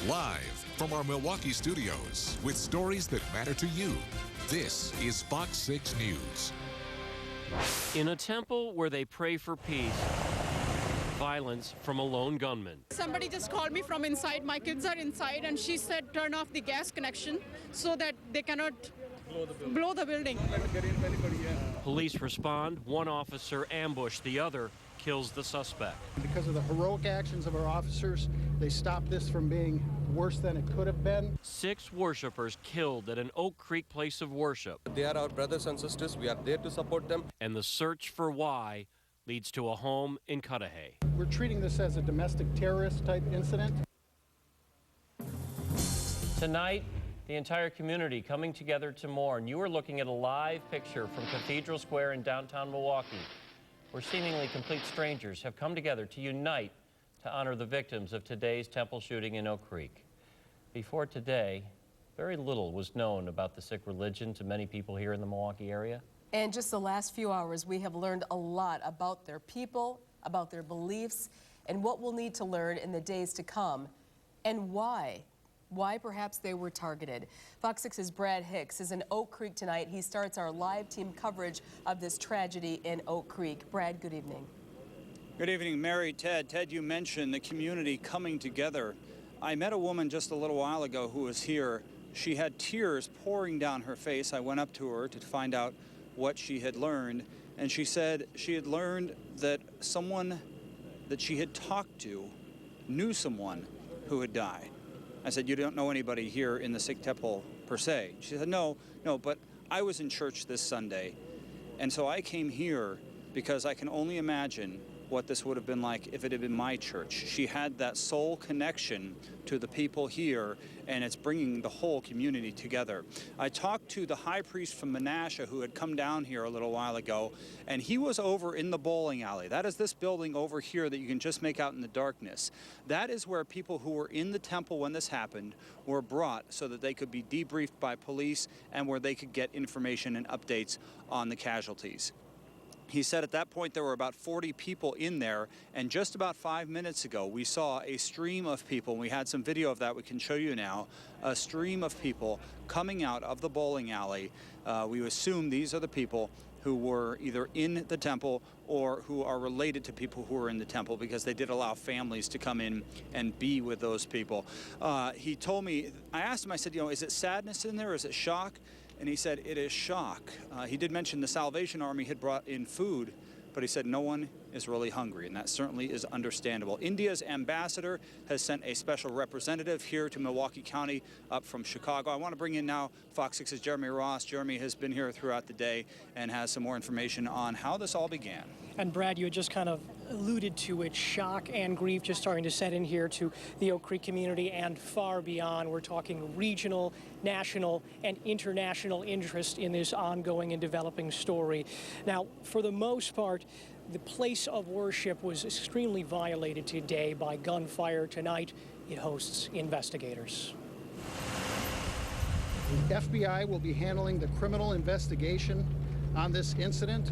Live from our Milwaukee studios with stories that matter to you, this is Fox 6 News. In a temple where they pray for peace, violence from a lone gunman. Somebody just called me from inside. My kids are inside, and she said turn off the gas connection so that they cannot blow the building. Police respond. One officer ambushed the other, kills the suspect. Because of the heroic actions of our officers, they stopped this from being worse than it could have been. 6 worshipers killed at an Oak Creek place of worship. They are our brothers and sisters. We are there to support them. And the search for why leads to a home in Cudahy. We're treating this as a domestic terrorist type incident. Tonight, the entire community coming together to mourn. You are looking at a live picture from Cathedral Square in downtown Milwaukee, where seemingly complete strangers have come together to unite to honor the victims of today's temple shooting in Oak Creek. Before today, very little was known about the Sikh religion to many people here in the Milwaukee area. In just the last few hours, we have learned a lot about their people, about their beliefs, and what we'll need to learn in the days to come, and why. Why perhaps they were targeted. Fox 6's Brad Hicks is in Oak Creek tonight. He starts our live team coverage of this tragedy in Oak Creek. Brad, good evening. Good evening, Mary, Ted. Ted, you mentioned the community coming together. I met a woman just a little while ago who was here. She had tears pouring down her face. I went up to her to find out what she had learned, and she said she had learned that someone that she had talked to knew someone who had died. I said, you don't know anybody here in the Sikh temple per se? She said, no, but I was in church this Sunday, and so I came here because I can only imagine what this would have been like if it had been my church. She had that soul connection to the people here, and it's bringing the whole community together. I talked to the high priest from Menasha who had come down here a little while ago, and he was over in the bowling alley. That is this building over here that you can just make out in the darkness. That is where people who were in the temple when this happened were brought so that they could be debriefed by police and where they could get information and updates on the casualties. He said at that point there were about 40 people in there, and just about 5 minutes ago we saw a stream of people, and we had some video of that we can show you now, a stream of people coming out of the bowling alley. We assume these are the people who were either in the temple or who are related to people who were in the temple, because they did allow families to come in and be with those people. He told me, I asked him, I said, is it sadness in there, is it shock? And he said, it is shock. He did mention the Salvation Army had brought in food, but he said no one is really hungry, and that certainly is understandable. India's ambassador has sent a special representative here to Milwaukee County up from Chicago. I want to bring in now Fox 6's Jeremy Ross. Jeremy has been here throughout the day and has some more information on how this all began. And Brad, you had just kind of alluded to it, shock and grief just starting to set in here to the Oak Creek community and far beyond. We're talking regional, national, and international interest in this ongoing and developing story. Now, for the most part, the place of worship was extremely violated today by gunfire. Tonight, it hosts investigators. The FBI will be handling the criminal investigation on this incident.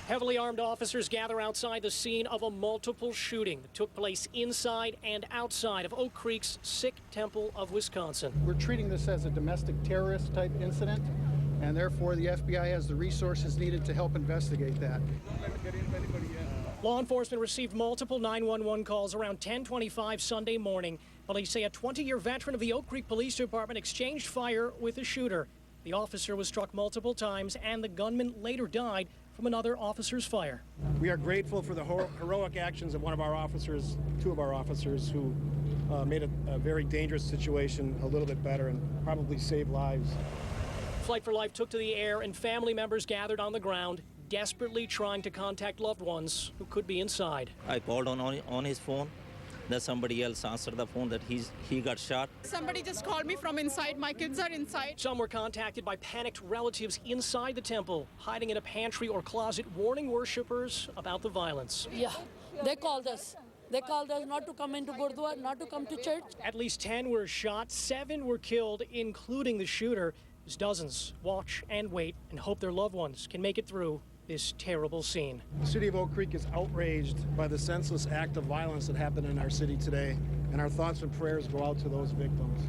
Heavily armed officers gather outside the scene of a multiple shooting that took place inside and outside of Oak Creek's Sikh Temple of Wisconsin. We're treating this as a domestic terrorist type incident, and therefore the FBI has the resources needed to help investigate that. Law enforcement received multiple 911 calls around 10:25 Sunday morning. Police say a 20-year veteran of the Oak Creek Police Department exchanged fire with the shooter. The officer was struck multiple times, and the gunman later died from another officer's fire. We are grateful for the heroic actions of one of our officers, 2 of our officers, who made a very dangerous situation a little bit better and probably saved lives. Flight for Life took to the air, and family members gathered on the ground, desperately trying to contact loved ones who could be inside. I called on his phone. Then somebody else answered the phone that he got shot. Somebody just called me from inside. My kids are inside. Some were contacted by panicked relatives inside the temple, hiding in a pantry or closet, warning worshipers about the violence. Yeah, they called us. They called us not to come into Gurdwara, not to come to church. At least 10 were shot, 7 were killed, including the shooter. As dozens watch and wait and hope their loved ones can make it through this terrible scene. The city of Oak Creek is outraged by the senseless act of violence that happened in our city today. and our thoughts and prayers go out to those victims.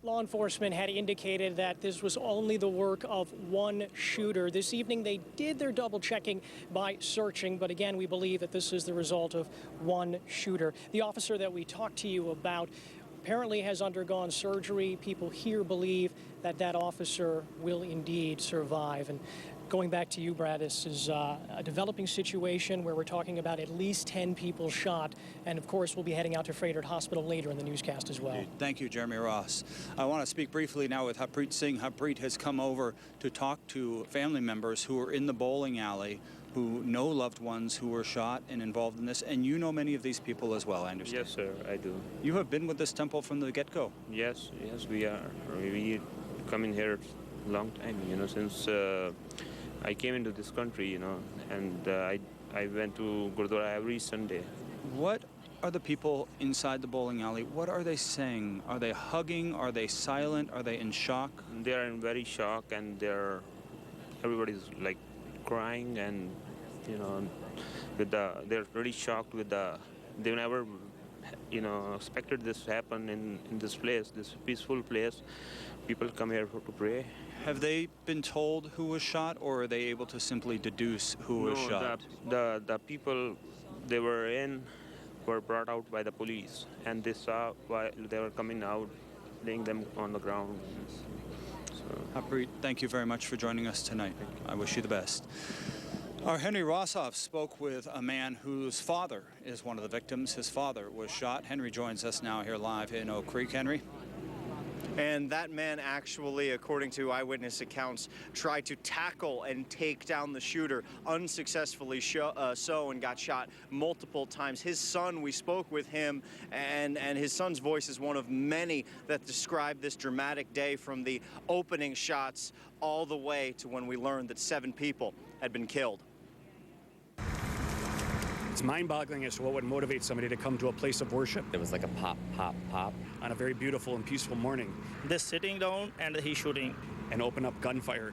Law enforcement had indicated that this was only the work of one shooter. This evening, they did their double checking by searching, but again, we believe that this is the result of one shooter. The officer that we talked to you about apparently has undergone surgery. People here believe that that officer will indeed survive. And going back to you, Brad, this is a developing situation where we're talking about at least 10 people shot. And of course, we'll be heading out to Frederick Hospital later in the newscast as well. Thank you, Jeremy Ross. I want to speak briefly now with Harpreet Singh. Harpreet has come over to talk to family members who are in the bowling alley, who know loved ones who were shot and involved in this. And you know many of these people as well, I understand. Yes, sir, I do. You have been with this temple from the get-go. Yes, we are. We come in here a long time, since I came into this country, and I went to Gurdwara every Sunday. What are the people inside the bowling alley? What are they saying? Are they hugging? Are they silent? Are they in shock? They are in very shock, and everybody's like crying, and they're really shocked with they never expected this to happen in this place, this peaceful place. People come here to pray. Have they been told who was shot, or are they able to simply deduce who was shot? The people they were in were brought out by the police, and they saw while they were coming out, laying them on the ground. Harpreet, thank you very much for joining us tonight. I wish you the best. Our Henry Rossoff spoke with a man whose father is one of the victims. His father was shot. Henry joins us now here live in Oak Creek. Henry? And that man actually, according to eyewitness accounts, tried to tackle and take down the shooter, unsuccessfully so, and got shot multiple times. His son, we spoke with him, and his son's voice is one of many that describe this dramatic day, from the opening shots all the way to when we learned that 7 people had been killed. It's mind-boggling as to what would motivate somebody to come to a place of worship. It was like a pop, pop, pop. On a very beautiful and peaceful morning. They're sitting down and he's shooting. And open up gunfire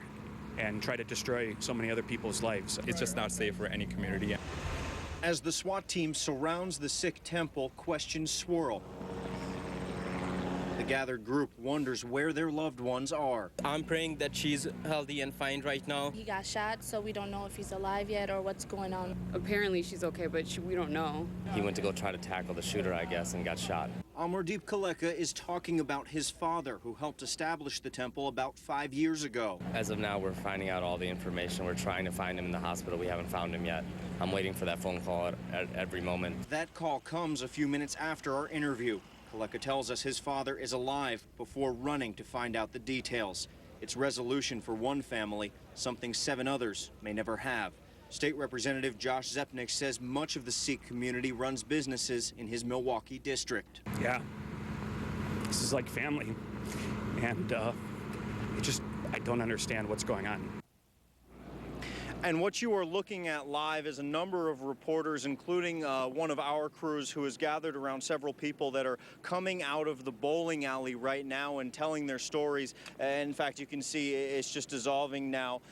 and try to destroy so many other people's lives. It's just not safe for any community. As the SWAT team surrounds the Sikh temple, questions swirl. The gathered group wonders where their loved ones are. I'm praying that she's healthy and fine right now. He got shot, so we don't know if he's alive yet or what's going on. Apparently she's okay, but we don't know. He went to go try to tackle the shooter, I guess, and got shot. Amardeep Kaleka is talking about his father, who helped establish the temple about 5 years ago. As of now, we're finding out all the information. We're trying to find him in the hospital. We haven't found him yet. I'm waiting for that phone call at every moment. That call comes a few minutes after our interview. Kaleka tells us his father is alive before running to find out the details. It's resolution for one family, something 7 others may never have. State Representative Josh Zepnick says much of the Sikh community runs businesses in his Milwaukee district. Yeah, this is like family, and I don't understand what's going on. And what you are looking at live is a number of reporters, including one of our crews who has gathered around several people that are coming out of the bowling alley right now and telling their stories. In fact, you can see it's just dissolving now.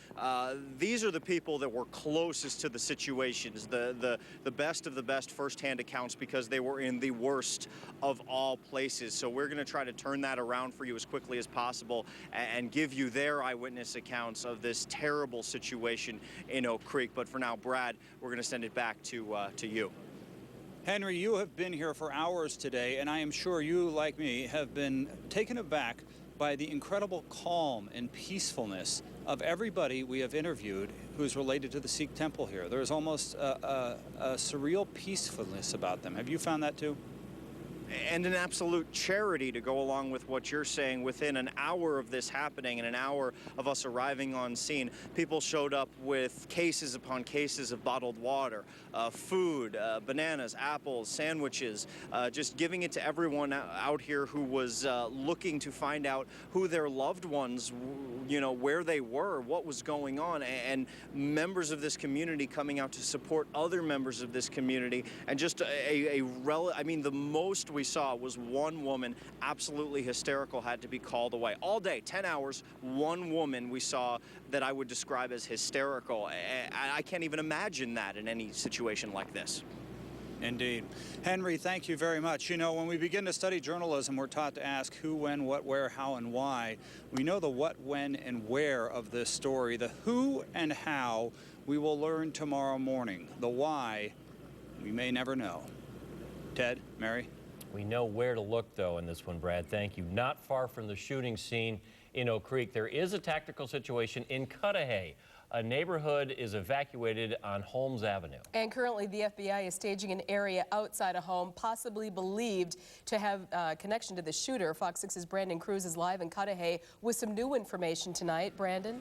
These are the people that were closest to the situations, the best of the best firsthand accounts, because they were in the worst of all places. So we're going to try to turn that around for you as quickly as possible and give you their eyewitness accounts of this terrible situation in Oak Creek. But for now, Brad, we're going to send it back to you. Henry, you have been here for hours today, and I am sure you, like me, have been taken aback by the incredible calm and peacefulness of everybody we have interviewed who's related to the Sikh temple here. There's almost a surreal peacefulness about them. Have you found that too? And an absolute charity to go along with what you're saying. Within an hour of this happening and an hour of us arriving on scene, people showed up with cases upon cases of bottled water, food, bananas, apples, sandwiches, just giving it to everyone out here who was looking to find out who their loved ones, where they were, what was going on, and members of this community coming out to support other members of this community. And just the most we saw was one woman, absolutely hysterical, had to be called away. All day, 10 hours, one woman we saw that I would describe as hysterical. I can't even imagine that in any situation like this. Indeed. Henry, thank you very much. You know, when we begin to study journalism, we're taught to ask who, when, what, where, how, and why. We know the what, when, and where of this story. The who and how we will learn tomorrow morning. The why, we may never know. Ted, Mary? We know where to look, though, in this one, Brad. Thank you. Not far from the shooting scene in Oak Creek, there is a tactical situation in Cudahy. A neighborhood is evacuated on Holmes Avenue. And currently, the FBI is staging an area outside a home, possibly believed to have connection to the shooter. Fox 6's Brandon Cruz is live in Cudahy with some new information tonight. Brandon?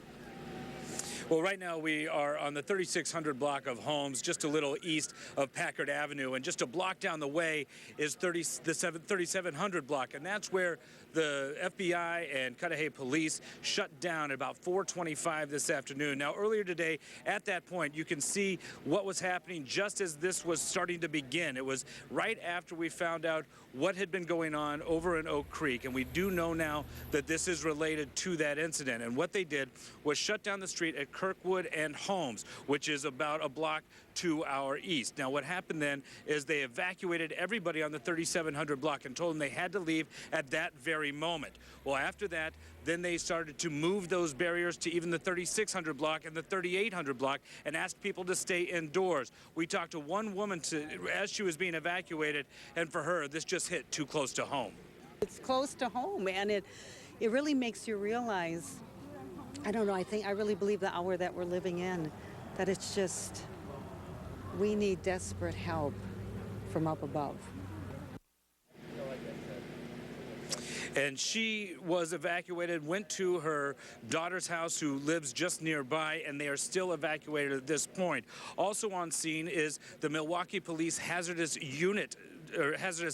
Well, right now we are on the 3600 block of homes, just a little east of Packard Avenue, and just a block down the way is the 3700 block, and that's where the FBI and Cudahy police shut down at about 4:25 this afternoon. Now, earlier today, at that point, you can see what was happening just as this was starting to begin. It was right after we found out what had been going on over in Oak Creek, and we do know now that this is related to that incident. And what they did was shut down the street at Kirkwood and Holmes, which is about a block to our east. Now, what happened then is they evacuated everybody on the 3700 block and told them they had to leave at that very moment. Well, after that, then they started to move those barriers to even the 3600 block and the 3800 block and asked people to stay indoors. We talked to one woman as she was being evacuated, and for her, this just hit too close to home. It's close to home, and it really makes you realize, I don't know, I really believe the hour that we're living in, that it's just, we need desperate help from up above. And she was evacuated, went to her daughter's house, who lives just nearby, and they are still evacuated at this point. Also on scene is the Milwaukee Police Hazardous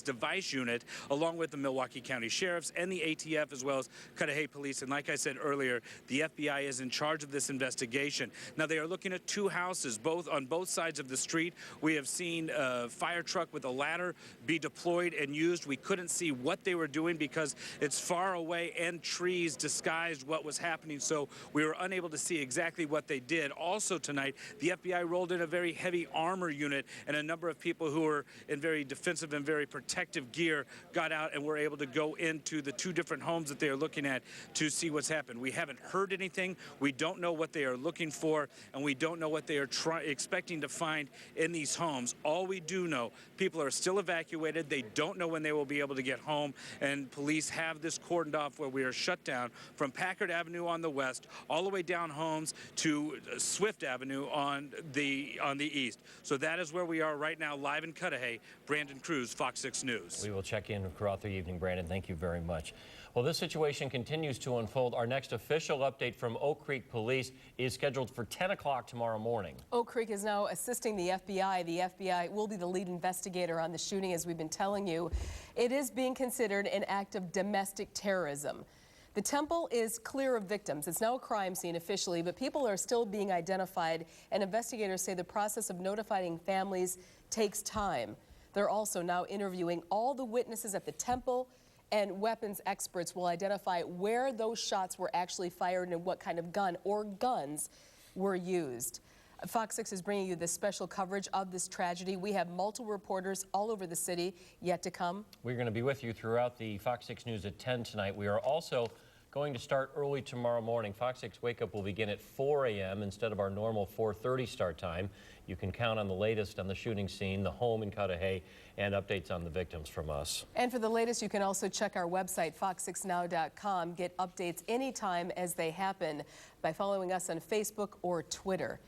Device Unit, along with the Milwaukee County Sheriffs and the ATF, as well as Cudahy Police. And like I said earlier, the FBI is in charge of this investigation. Now, they are looking at two houses, on both sides of the street. We have seen a fire truck with a ladder be deployed and used. We couldn't see what they were doing because it's far away and trees disguised what was happening, so we were unable to see exactly what they did. Also tonight, the FBI rolled in a very heavy armor unit, and a number of people who were in very defensive and very protective gear got out and were able to go into the two different homes that they are looking at to see what's happened. We haven't heard anything. We don't know what they are looking for, and we don't know what they are expecting to find in these homes. All we do know, people are still evacuated. They don't know when they will be able to get home, and police have this cordoned off where we are shut down from Packard Avenue on the west all the way down Holmes to Swift Avenue on the east. So that is where we are right now, live in Cudahy. Brandon Cruz, Fox 6 News. We will check in throughout the evening, Brandon. Thank you very much. Well, this situation continues to unfold. Our next official update from Oak Creek Police is scheduled for 10 o'clock tomorrow morning. Oak Creek is now assisting the FBI. The FBI will be the lead investigator on the shooting, as we've been telling you. It is being considered an act of domestic terrorism. The temple is clear of victims. It's now a crime scene officially, but people are still being identified, and investigators say the process of notifying families takes time. They're also now interviewing all the witnesses at the temple, and weapons experts will identify where those shots were actually fired and what kind of gun or guns were used. Fox 6 is bringing you this special coverage of this tragedy. We have multiple reporters all over the city yet to come. We're going to be with you throughout the Fox 6 News at 10 tonight. We are also going to start early tomorrow morning. Fox 6 Wake Up will begin at 4 a.m. instead of our normal 4:30 start time. You can count on the latest on the shooting scene, the home in Cudahy, and updates on the victims from us. And for the latest, you can also check our website, fox6now.com. Get updates anytime as they happen by following us on Facebook or Twitter.